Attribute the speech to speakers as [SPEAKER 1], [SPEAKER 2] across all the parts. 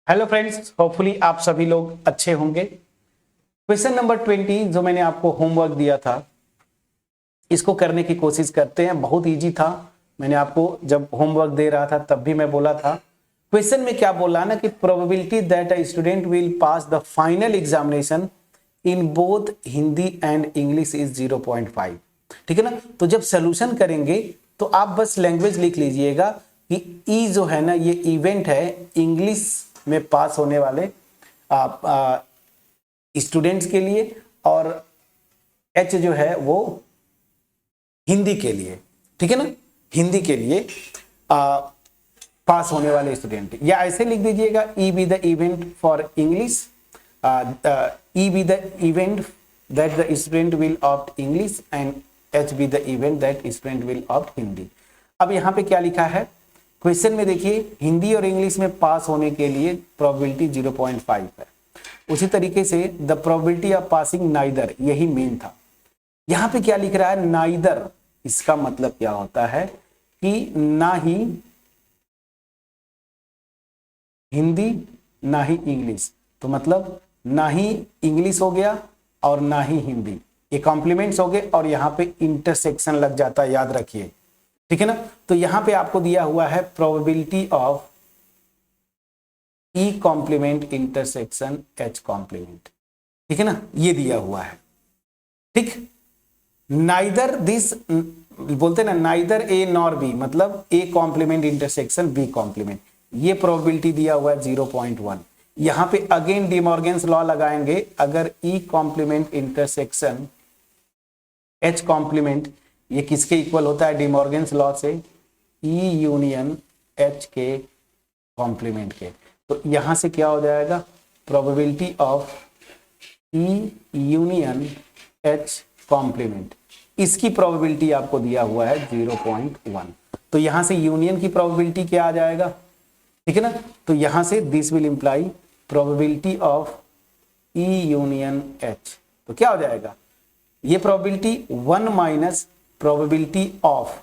[SPEAKER 1] Hello friends, hopefully आप सभी लोग अच्छे होंगे। क्वेश्चन नंबर 20 जो मैंने आपको होमवर्क दिया था, इसको करने की कोशिश करते हैं। बहुत इजी था। मैंने आपको जब होमवर्क दे रहा था तब भी मैं बोला था। क्वेश्चन में क्या बोला ना कि probability that a student will pass the final examination in both Hindi and English is 0.5। ठीक है ना। तो जब सोल्यूशन करेंगे तो आप बस लैंग्वेज लिख लीजिएगा कि ई जो है ना, ये इवेंट है इंग्लिश में पास होने वाले स्टूडेंट्स के लिए, और एच जो है वो हिंदी के लिए। ठीक है ना, हिंदी के लिए पास होने वाले स्टूडेंट, या ऐसे लिख दीजिएगा ई be the event for English, E be the event that the student will opt English and H B the event that student will opt Hindi. अब यहाँ पे क्या लिखा है क्वेश्चन में, देखिए हिंदी और इंग्लिश में पास होने के लिए प्रोबेबिलिटी 0.5 है। उसी तरीके से the probability of passing neither, यही मेन था। यहां पे क्या लिख रहा है नाइदर, इसका मतलब क्या होता है कि ना ही हिंदी ना ही इंग्लिश, तो मतलब ना ही इंग्लिश हो गया और ना ही हिंदी, ये कॉम्प्लीमेंट्स हो गए और यहाँ पे इंटरसेक्शन लग जाता है, याद रखिए। ठीक है ना। तो यहां पे आपको दिया हुआ है probability of E complement intersection H complement. ठीक है ना, ये दिया हुआ है। ठीक, नाइदर दिस बोलते ना, नाइदर ए नॉर बी, मतलब A complement intersection B complement, ये प्रोबेबिलिटी दिया हुआ है 0.1। यहां पे अगेन डिमॉर्गन्स लॉ लगाएंगे, अगर E complement intersection H complement, ये किसके इक्वल होता है डिमॉर्गन्स लॉ से, ई यूनियन एच के कॉम्प्लीमेंट के। तो यहां से क्या हो जाएगा probability of E union H complement, इसकी प्रोबेबिलिटी आपको दिया हुआ है 0.1। तो यहां से यूनियन की प्रोबेबिलिटी क्या आ जाएगा, ठीक है ना। तो यहां से this will imply probability of E union H, तो क्या हो जाएगा ये probability 1 minus probability of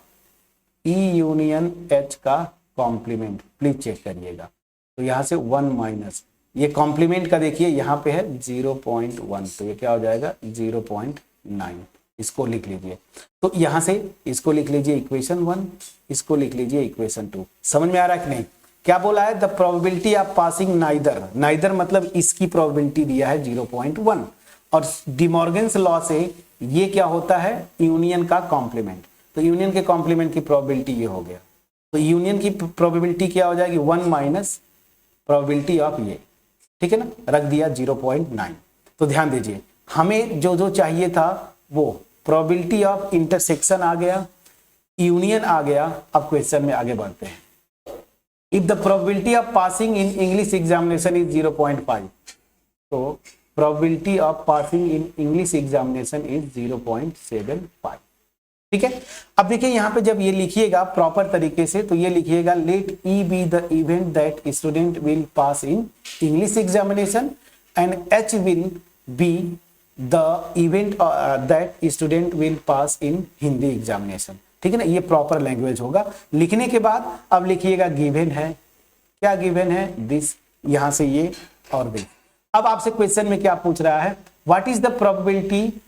[SPEAKER 1] E union H का कॉम्प्लीमेंट, प्लीज चेक करिएगा। तो यहां से 1 माइनस ये कॉम्प्लीमेंट का, देखिए यहां पे है 0.1, तो ये क्या हो जाएगा 0.9, इसको लिख लीजिए। तो यहां से इसको लिख लीजिए इक्वेशन 1, इसको लिख लीजिए इक्वेशन 2। समझ में आ रहा है कि नहीं। क्या बोला है the probability of passing neither, neither मतलब इसकी प्रोबेबिलिटी दिया है 0.1, और डिमॉर्गन्स लॉ से ये क्या होता है यूनियन का कॉम्प्लीमेंट, तो यूनियन के कॉम्प्लीमेंट की प्रोबेबिलिटी ये हो गया। तो यूनियन की प्रोबेबिलिटी क्या हो जाएगी 1 माइनस प्रोबेबिलिटी ऑफ ये, ठीक है ना, रख दिया 0.9। तो ध्यान दीजिए हमें जो जो चाहिए था वो प्रोबेबिलिटी ऑफ इंटरसेक्शन आ गया, यूनियन आ गया। अब क्वेश्चन में आगे बढ़ते हैं। If the probability of passing in English examination is 0.5, तो probability of passing in English examination is 0.75। ठीक है। अब देखिए यहां पे जब ये लिखिएगा प्रॉपर तरीके से, तो ये लिखिएगा let E be the event that student will pass in English examination and H will be the event that student will pass in Hindi examination. ठीक है ना, ये प्रॉपर लैंग्वेज होगा। लिखने के बाद अब लिखिएगा गिवन है, क्या गिवन है दिस, यहां से ये और दिस। अब आपसे क्वेश्चन में क्या पूछ रहा है, what is the probability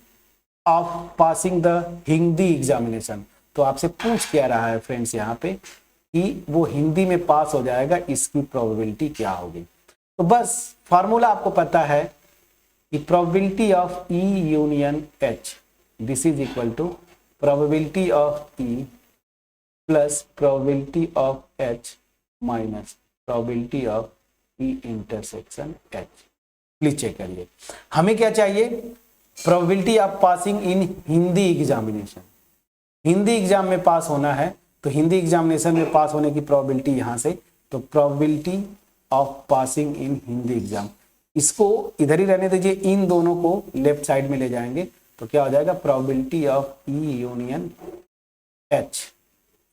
[SPEAKER 1] of passing the Hindi examination. तो आपसे पूछ क्या रहा है फ्रेंड्स यहाँ पे कि वो हिंदी में पास हो जाएगा, इसकी प्रोबेबिलिटी क्या होगी। तो बस फॉर्मूला आपको पता है कि probability of E union H, this is equal to probability of E plus probability of H minus probability of E intersection H. Please check करिए हमें क्या चाहिए, probability of passing in Hindi examination. Hindi exam में pass होना है, तो Hindi examination में पास होने की प्रोबेबिलिटी यहां से, तो probability of passing in Hindi exam, इसको इधर ही रहने दीजिए, इन दोनों को लेफ्ट साइड में ले जाएंगे। तो क्या हो जाएगा probability of E union H,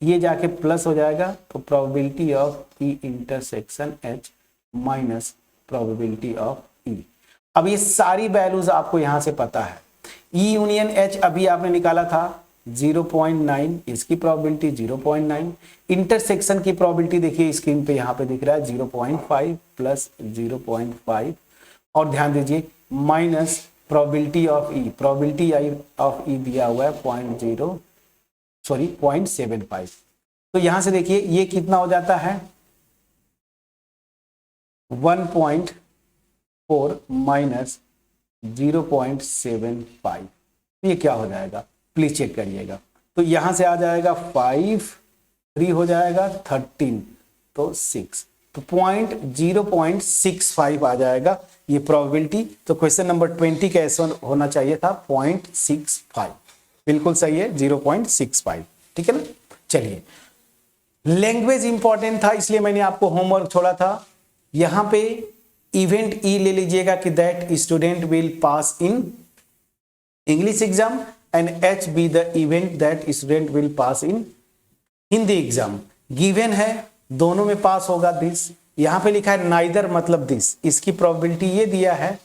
[SPEAKER 1] ये जाके प्लस हो जाएगा, तो probability of E intersection H minus probability of E. अब ये सारी वैल्यूज आपको यहां से पता है। ई यूनियन एच अभी आपने निकाला था 0.9, इसकी प्रोबेबिलिटी 0.9, इंटरसेक्शन की प्रोबेबिलिटी देखिए स्क्रीन पे यहाँ पे दिख रहा है 0.5 प्लस 0.5, और ध्यान दीजिए minus probability of E, probability of E दिया हुआ है 0.75। तो यहां से देखिए ये कितना हो जाता है 1.4 माइनस 0.75, ये क्या हो जाएगा प्लीज चेक करिएगा। तो यहां से आ जाएगा 5, 3 हो जाएगा 13, तो 6, तो 0.65 आ जाएगा ये प्रोबेबिलिटी। तो क्वेश्चन नंबर 20 कैसे होना चाहिए था 0.65, बिल्कुल सही है 0.65, ठीक है ना। चलिए लैंग्वेज इंपॉर्टेंट था इसलिए मैंने आपको होमवर्क छोड़ा था। यहां पे इवेंट ई ले लीजिएगा कि that student will pass in English exam and H B the event that student will pass in Hindi exam. Given है दोनों में पास होगा दिस, यहां पे लिखा है नाइदर मतलब दिस, इसकी प्रोबेबिलिटी ये दिया है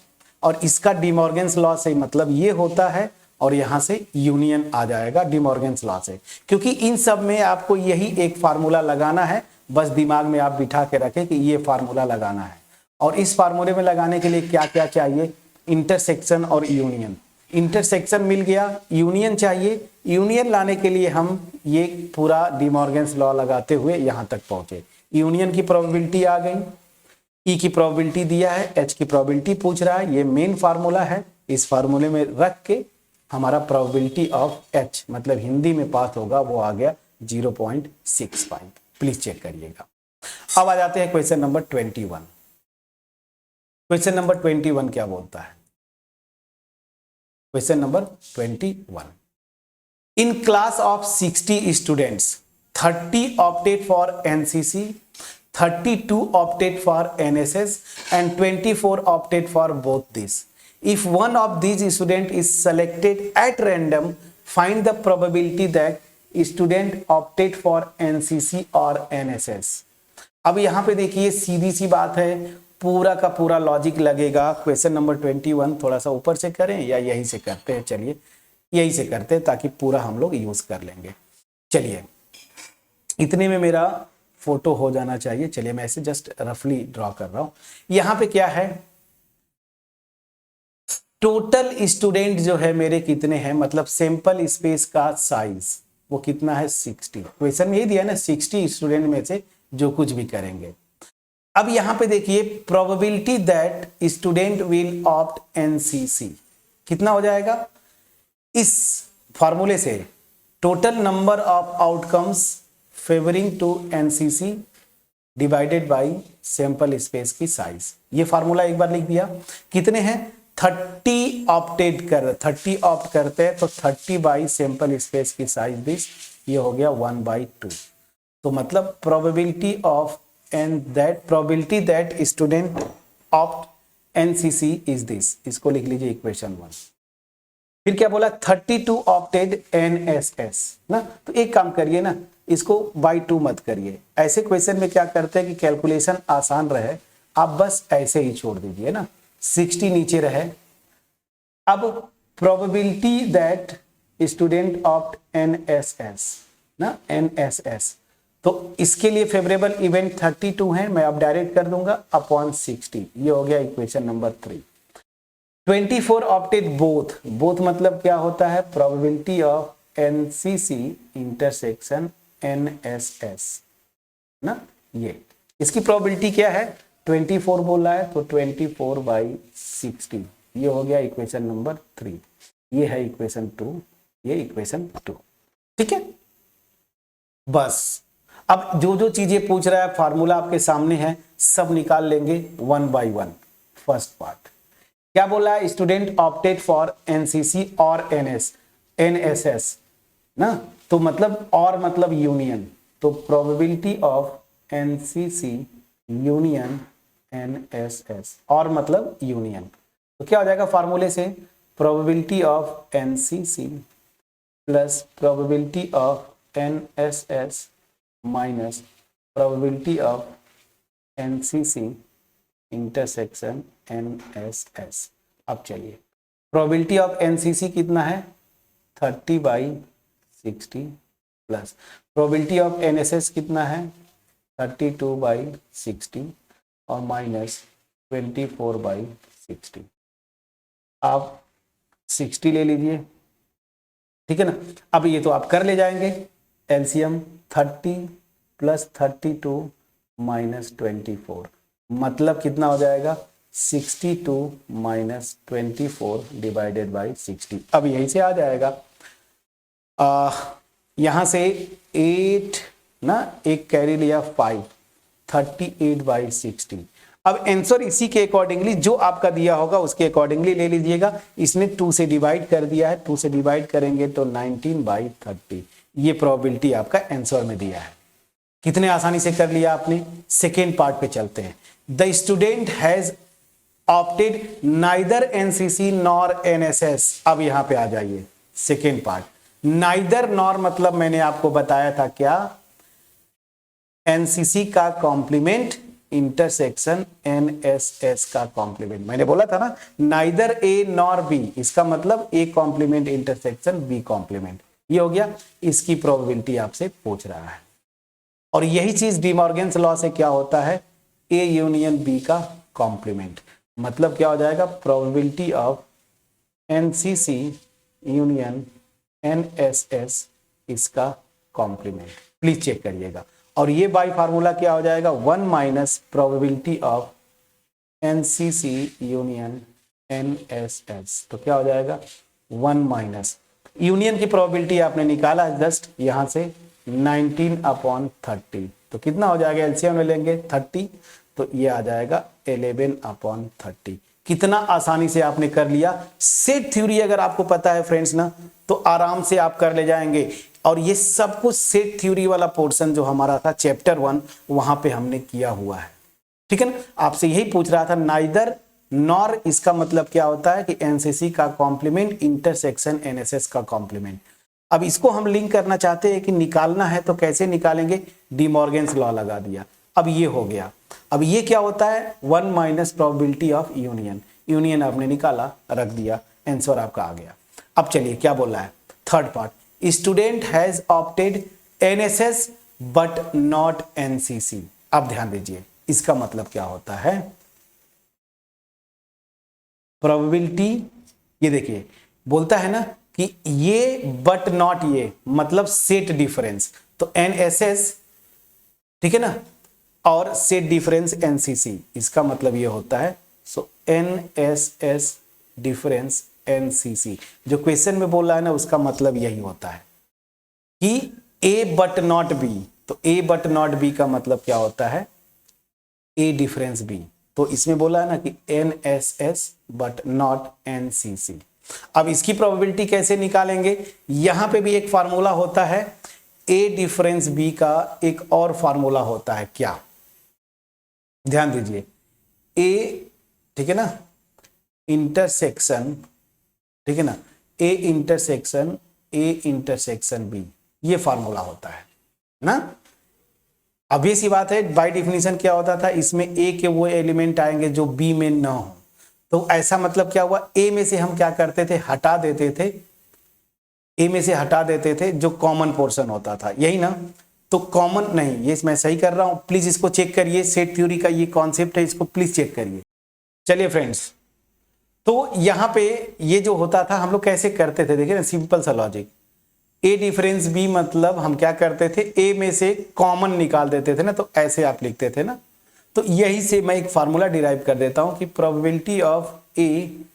[SPEAKER 1] और इसका डिमॉर्गन्स लॉ से मतलब ये होता है, और यहां से यूनियन आ जाएगा डिमॉर्गन्स लॉ से, क्योंकि इन सब में आपको यही एक फार्मूला लगाना है, बस दिमाग में आप बिठा के रखें कि ये फार्मूला लगाना है। और इस फार्मूले में लगाने के लिए क्या क्या चाहिए, इंटरसेक्शन और यूनियन। इंटरसेक्शन मिल गया, यूनियन चाहिए, यूनियन लाने के लिए हम ये पूरा डिमॉर्गन्स लॉ लगाते हुए यहां तक पहुंचे। यूनियन की प्रोबेबिलिटी आ गई, ई की प्रोबेबिलिटी दिया है, एच की प्रोबेबिलिटी पूछ रहा है, ये मेन फार्मूला है, इस फार्मूले में रख के हमारा प्रोबेबिलिटी ऑफ एच मतलब हिंदी में पास होगा वो आ गया 0.65, प्लीज चेक करिएगा। अब आ जाते हैं क्वेश्चन नंबर 21। क्वेश्चन नंबर 21 क्या बोलता है, question number 21, in class of 60 students 30 opted for NCC, 32 opted for NSS and 24 opted for both these. If one of these student is selected at random, find the probability that student opted for NCC or NSS. अब यहां पे देखिए सीधी सी बात है, पूरा का पूरा logic लगेगा। क्वेश्चन नंबर 21 थोड़ा सा ऊपर से करें या यहीं से करते हैं, चलिए यहीं से करते हैं ताकि पूरा हम लोग यूज कर लेंगे। चलिए इतने में मेरा फोटो हो जाना चाहिए, चलिए मैं ऐसे जस्ट रफली ड्रॉ कर रहा हूं। यहां पे क्या है, टोटल स्टूडेंट जो है मेरे कितने हैं, मतलब सैंपल स्पेस का साइज वो कितना है 60। क्वेश्चन में ये दिया है ना 60 स्टूडेंट में से जो कुछ भी करेंगे। अब यहां पे देखिए probability that student will opt NCC कितना हो जाएगा, इस फॉर्मूले से total number of outcomes favouring to NCC divided by sample space की साइज, ये फार्मूला एक बार लिख दिया। कितने हैं 30 ऑप्टेड कर 30 ऑप्ट करते हैं तो 30 बाई सैंपल स्पेस की साइज दिस, ये हो गया 1/2। तो मतलब probability of and that probability that student opt NCC is this, इसको लिख लीजिए इक्वेशन 1। फिर क्या बोला 32 ऑप्टेड एनएसएस ना, तो एक काम करिए ना, इसको बाई 2 मत करिए। ऐसे क्वेश्चन में क्या करते हैं कि कैलकुलेशन आसान रहे, आप बस ऐसे ही छोड़ दीजिए ना, 60 नीचे रहे। अब probability that student opt NSS ना, एनएसएस, तो इसके लिए फेवरेबल इवेंट 32 है, मैं अब डायरेक्ट कर दूंगा अपॉन 60, ये हो गया equation number 3। 24 opted both, both मतलब क्या होता है, probability of NCC intersection NSS ना, ये इसकी प्रोबेबिलिटी क्या है 24 बोला है, तो 24/60, ये हो गया इक्वेशन नंबर 3, ये है इक्वेशन 2, ये इक्वेशन 2, ठीक है। बस अब जो जो चीजें पूछ रहा है फार्मूला आपके सामने है, सब निकाल लेंगे 1 by 1। फर्स्ट पार्ट क्या बोला है, स्टूडेंट ऑप्टेड फॉर एनसीसी और एनएसएस ना, तो मतलब और मतलब यूनियन, तो probability of NCC union NSS, और मतलब यूनियन, तो क्या हो जाएगा फार्मूले से probability of NCC plus probability of NSS minus probability of NCC intersection NSS. अब चलिए प्रोबेबिलिटी ऑफ एनसीसी कितना है 30/60, 60 प्लस प्रोबेबिलिटी ऑफ एनएसएस कितना है 32/60 और माइनस 24/60। आप 60 ले लीजिए, ठीक है ना। अब ये तो आप कर ले जाएंगे, एलसीएम 30 प्लस 32 माइनस 24 मतलब कितना हो जाएगा 62 माइनस 24 डिवाइडेड बाई 60। अब यहीं से आ जाएगा यहां से 8 ना, एक कैरी लिया 5, 38/60। अब आंसर इसी के अकॉर्डिंगली जो आपका दिया होगा उसके अकॉर्डिंगली ले लीजिएगा। इसने 2 से डिवाइड कर दिया है, 2 से डिवाइड करेंगे तो 19/30। ये प्रोबेबिलिटी आपका आंसर में दिया है। कितने आसानी से कर लिया आपने। सेकेंड पार्ट पे चलते हैं। The student has opted neither NCC nor NSS. अब यहां पे आ जाइए सेकेंड पार्ट। नाइदर नॉर मतलब मैंने आपको बताया था क्या, एनसीसी का कॉम्प्लीमेंट इंटरसेक्शन एनएसएस का कॉम्प्लीमेंट। मैंने बोला था ना नाइदर ए नॉर बी, इसका मतलब A complement intersection B complement. ये हो गया, इसकी प्रोबेबिलिटी आपसे पूछ रहा है। और यही चीज डी मॉर्गन्स लॉ से क्या होता है, ए यूनियन बी का कॉम्प्लीमेंट। मतलब क्या हो जाएगा, probability of NCC union NSS इसका कॉम्प्लीमेंट। प्लीज चेक करिएगा। और ये बाई फार्मूला क्या हो जाएगा, 1 minus probability of NCC union NSS. तो क्या हो जाएगा 1 माइनस यूनियन की प्रोबेबिलिटी आपने निकाला जस्ट यहां से 19/30। तो कितना हो जाएगा, एलसीएम में लेंगे 30, तो ये आ जाएगा 11/30। कितना आसानी से आपने कर लिया। सेट थ्योरी अगर आपको पता है फ्रेंड्स ना, तो आराम से आप कर ले जाएंगे। और ये सब कुछ सेट थ्योरी वाला पोर्शन जो हमारा था चैप्टर 1, वहां पे हमने किया हुआ है, ठीक है ना। आपसे यही पूछ रहा था नाइदर नॉर, इसका मतलब क्या होता है कि एनसीसी का कॉम्प्लीमेंट इंटरसेक्शन एनएसएस का कॉम्प्लीमेंट। अब इसको हम लिंक करना चाहते हैं कि निकालना है तो कैसे निकालेंगे, डी मॉर्गन्स लॉ लगा दिया। अब ये हो गया। अब ये क्या होता है, 1 minus probability of union. Union आपने निकाला, रख दिया, आंसर आपका आ गया। अब चलिए क्या बोल रहा है, third part. Student has opted NSS but not NCC. अब ध्यान दीजिए, इसका मतलब क्या होता है, प्रोबेबिलिटी, ये देखिए बोलता है ना कि ये बट नॉट ये, मतलब सेट डिफरेंस। तो एनएसएस, ठीक है ना, और सेट डिफरेंस एनसीसी, इसका मतलब ये होता है। सो एनएसएस डिफरेंस एनसीसी, जो क्वेश्चन में बोल रहा है ना, उसका मतलब यही होता है कि ए बट नॉट बी। तो ए बट नॉट बी का मतलब क्या होता है, ए डिफरेंस बी। तो इसमें बोला है ना कि एनएसएस बट नॉट एनसीसी। अब इसकी प्रोबेबिलिटी कैसे निकालेंगे, यहां पे भी एक फार्मूला होता है, ए डिफरेंस बी का एक और फार्मूला होता है। क्या, ध्यान दीजिए, ए, ठीक है ना, इंटरसेक्शन, ठीक है ना, ए इंटरसेक्शन बी, ये फार्मूला होता है ना। अब ये सी बात है, बाय डिफिनीशन क्या होता था, इसमें ए के वो एलिमेंट आएंगे जो बी में ना हो। तो ऐसा मतलब क्या हुआ, ए में से हम क्या करते थे, हटा देते थे, ए में से हटा देते थे जो कॉमन पोर्शन होता था, यही ना। तो कॉमन नहीं, ये मैं सही कर रहा हूं, प्लीज इसको चेक करिए। सेट थ्योरी का ये कॉन्सेप्ट है, इसको प्लीज चेक करिए। चलिए फ्रेंड्स, तो यहां पे ये जो होता था हम लोग कैसे करते थे, देखिए ना, सिंपल सा लॉजिक। ए डिफरेंस बी मतलब हम क्या करते थे, ए में से कॉमन निकाल देते थे ना, तो ऐसे आप लिखते थे ना। तो यही से मैं एक फार्मूला डिराइव कर देता हूं कि probability of A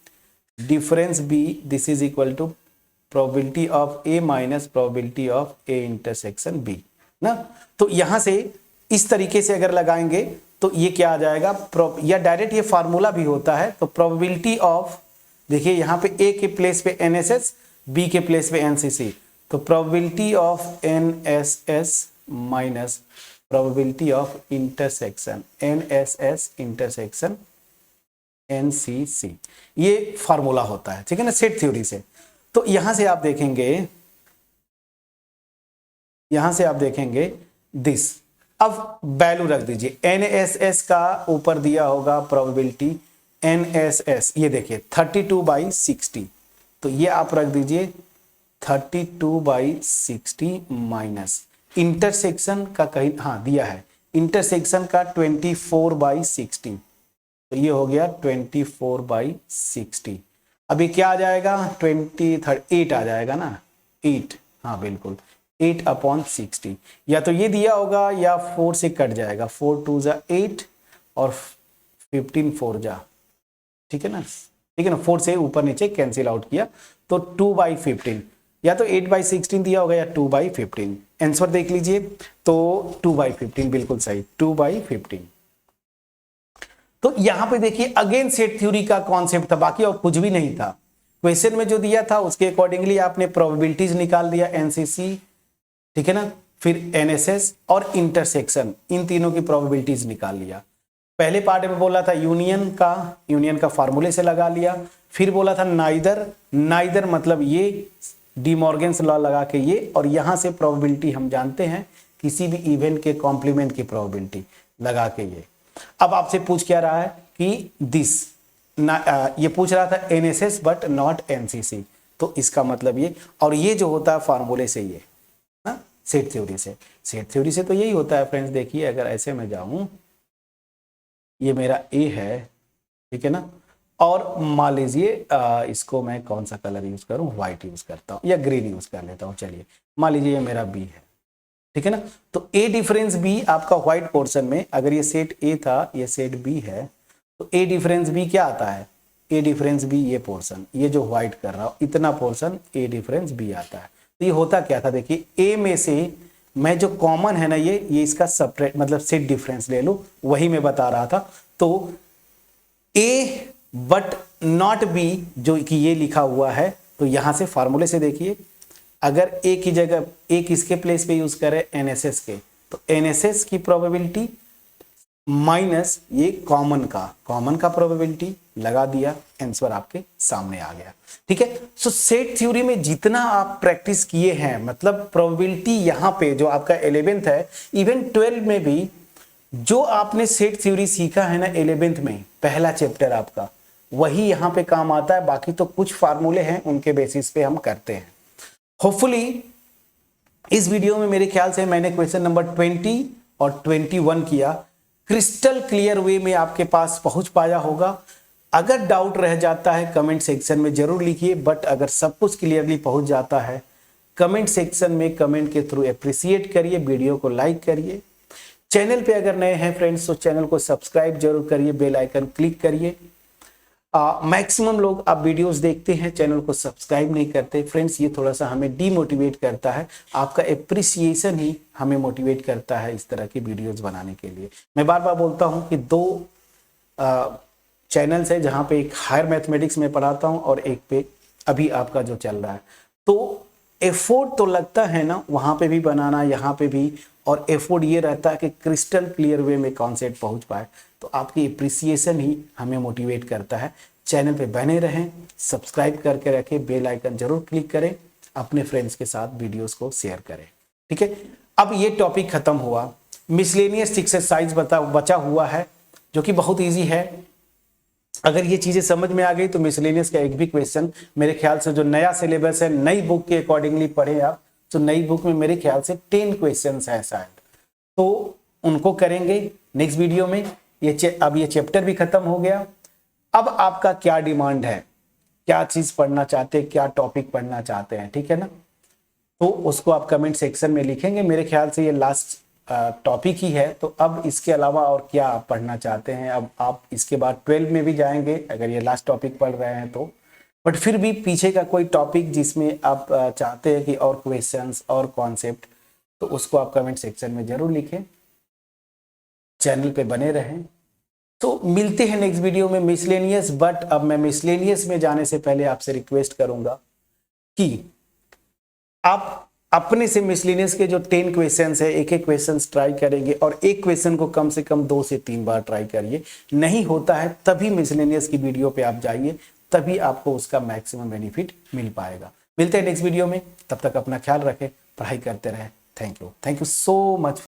[SPEAKER 1] difference B, this is equal to probability of A minus probability of A intersection B ना। तो यहां से इस तरीके से अगर लगाएंगे तो ये क्या आ जाएगा, या डायरेक्ट ये फार्मूला भी होता है। तो प्रोबेबिलिटी ऑफ, देखिए यहां पे ए के प्लेस पे एनएसएस, बी के प्लेस पे एनसीसी। तो probability of NSS minus probability of intersection NSS intersection NCC, ये फार्मूला होता है, ठीक है ना, सेट थ्योरी से। तो यहां से आप देखेंगे, यहां से आप देखेंगे दिस। अब वैल्यू रख दीजिए, एनएसएस का ऊपर दिया होगा प्रोबेबिलिटी, एनएसएस ये देखिए 32/60। तो ये आप रख दीजिए 32/60 माइनस इंटरसेक्शन का कहीं हाँ दिया है, इंटरसेक्शन का 24/60, तो ये हो गया 24/60। अभी क्या आ जाएगा 8 आ जाएगा ना, 8, हाँ बिल्कुल 8/60। या तो ये दिया होगा या 4 से कट जाएगा, 4 2 जा 8 और 15 4 जा, ठीक है ना, ठीक है ना, 4 से ऊपर नीचे कैंसिल आउट किया तो 2/15, या तो 8/16 दिया होगा या 2/15। आंसर देख लीजिए, तो 2/15 बिल्कुल सही, 2/15। तो यहां पे देखिए अगेन सेट थ्योरी का कॉन्सेप्ट था, बाकी और कुछ भी नहीं था। क्वेश्चन में जो दिया था उसके अकॉर्डिंगली आपने प्रोबेबिलिटीज निकाल दिया, एनसीसी, ठीक है ना, फिर एनएसएस और इंटरसेक्शन, इन तीनों की प्रोबेबिलिटीज निकाल लिया। पहले पार्ट में बोला था यूनियन का फार्मूले से लगा लिया, फिर बोला था नाइदर मतलब ये डी मॉर्गन्स लॉ लगा के ये, और यहां से प्रोबेबिलिटी हम जानते हैं किसी भी इवेंट के कॉम्प्लीमेंट की प्रोबेबिलिटी लगा के ये। अब आपसे पूछ क्या रहा है कि ये पूछ रहा था एनएसएस बट नॉट एनसीसी, तो इसका मतलब ये, और ये जो होता है फार्मूले से ये ना, सेट थ्योरी से तो यही होता है फ्रेंड्स। देखिए अगर ऐसे में जाऊं, ये मेरा ए है, ठीक है ना, और मान लीजिए इसको मैं कौन सा कलर यूज करूं, व्हाइट यूज करता हूं या ग्रीन यूज कर लेता हूं, चलिए मान लीजिए ये मेरा बी है, ठीक है ना, तो ए डिफरेंस बी आपका व्हाइट पोर्शन में, अगर ये सेट ए था ये सेट बी है, तो ए डिफरेंस बी क्या आता है, ए डिफरेंस बी ये पोर्शन, ये जो व्हाइट कर रहा हूं इतना पोर्शन ए डिफरेंस बी आता है। तो ये होता क्या था, देखिए ए में से मैं जो कॉमन है ना ये इसका सेपरेट मतलब सेट डिफरेंस ले लूं, वही मैं बता रहा था। तो ए बट नॉट बी जो कि ये लिखा हुआ है, तो यहां से फार्मूले से देखिए, अगर ए की जगह ए किसके प्लेस पे यूज करें, एनएसएस के, तो एनएसएस की प्रोबेबिलिटी माइनस ये कॉमन का प्रोबेबिलिटी लगा दिया, आंसर आपके सामने आ गया, ठीक है। सो सेट थ्योरी में जितना आप प्रैक्टिस किए हैं, मतलब प्रोबेबिलिटी यहां पे जो आपका 11th है, इवन 12 में भी जो आपने सेट थ्योरी सीखा है ना 11th में, पहला चैप्टर आपका, वही यहां पे काम आता है। बाकी तो कुछ फार्मूले हैं उनके बेसिस पे हम करते हैं। होपफुली इस वीडियो में मेरे ख्याल से मैंने क्वेश्चन नंबर 20 और 21 किया, क्रिस्टल क्लियर वे में आपके पास पहुंच पाया होगा। अगर डाउट रह जाता है कमेंट सेक्शन में जरूर लिखिए, बट अगर सब कुछ क्लियरली पहुंच जाता है कमेंट सेक्शन में कमेंट के थ्रू अप्रिशिएट करिए, वीडियो को लाइक करिए। चैनल पे अगर नए हैं फ्रेंड्स तो चैनल को सब्सक्राइब जरूर करिए, बेल आइकन क्लिक करिए। मैक्सिमम लोग आप वीडियोस देखते हैं चैनल को सब्सक्राइब नहीं करते फ्रेंड्स, ये थोड़ा सा हमें डीमोटिवेट करता है। आपका एप्रिसिएशन ही हमें मोटिवेट करता है इस तरह की वीडियोस बनाने के लिए। मैं बार बार बोलता हूं कि 2 चैनल्स है जहां पे एक हायर मैथमेटिक्स में पढ़ाता हूं और एक पे अभी आपका जो चल रहा है, तो एफोर्ट तो लगता है ना वहां पे भी बनाना, यहाँ पे भी, और एफोर्ट ये रहता है कि क्रिस्टल क्लियर वे में कॉन्सेप्ट पहुंच पाए। तो आपकी एप्रिसिएशन ही हमें मोटिवेट करता है। चैनल पे बने रहें, सब्सक्राइब करके रखें, बेल आइकन जरूर क्लिक करें, अपने फ्रेंड्स के साथ वीडियोस को शेयर करें, ठीक है। अब ये टॉपिक खत्म हुआ, मिसलेनियस एक्सरसाइज बचा हुआ है जो कि बहुत ईजी है। अगर ये चीजें समझ में आ गई तो मिसलेनियस का एक भी क्वेश्चन मेरे ख्याल से जो नया सिलेबस है नई बुक के अकॉर्डिंगली पढ़े आप, तो नई बुक में मेरे ख्याल से 10 क्वेश्चंस हैं शायद, तो उनको करेंगे नेक्स्ट वीडियो में। अब ये चैप्टर भी खत्म हो गया। अब आपका क्या डिमांड है, क्या चीज पढ़ना चाहते हैं, क्या टॉपिक पढ़ना चाहते हैं, ठीक है ना, तो उसको आप कमेंट सेक्शन में लिखेंगे। मेरे ख्याल से ये लास्ट टॉपिक ही है, तो अब इसके अलावा और क्या आप पढ़ना चाहते हैं। अब आप इसके बाद 12 में भी जाएंगे अगर ये लास्ट टॉपिक पढ़ रहे हैं तो, बट फिर भी पीछे का कोई टॉपिक जिसमें आप चाहते हैं कि और क्वेश्चंस और कॉन्सेप्ट, तो उसको आप कमेंट सेक्शन में जरूर लिखें। चैनल पे बने रहें। तो मिलते हैं नेक्स्ट वीडियो में मिसलेनियस। बट अब मैं मिसलेनियस में जाने से पहले आपसे रिक्वेस्ट करूंगा कि आप अपने से मिसलेनियस के जो 10 क्वेश्चंस है एक एक क्वेश्चन ट्राई करेंगे, और एक क्वेश्चन को कम से कम 2 से 3 बार ट्राई करिए। नहीं होता है तभी मिसलेनियस की वीडियो पे आप जाइए, तभी आपको उसका मैक्सिमम बेनिफिट मिल पाएगा। मिलते हैं नेक्स्ट वीडियो में, तब तक अपना ख्याल रखें, पढ़ाई करते रहें। Thank you so much.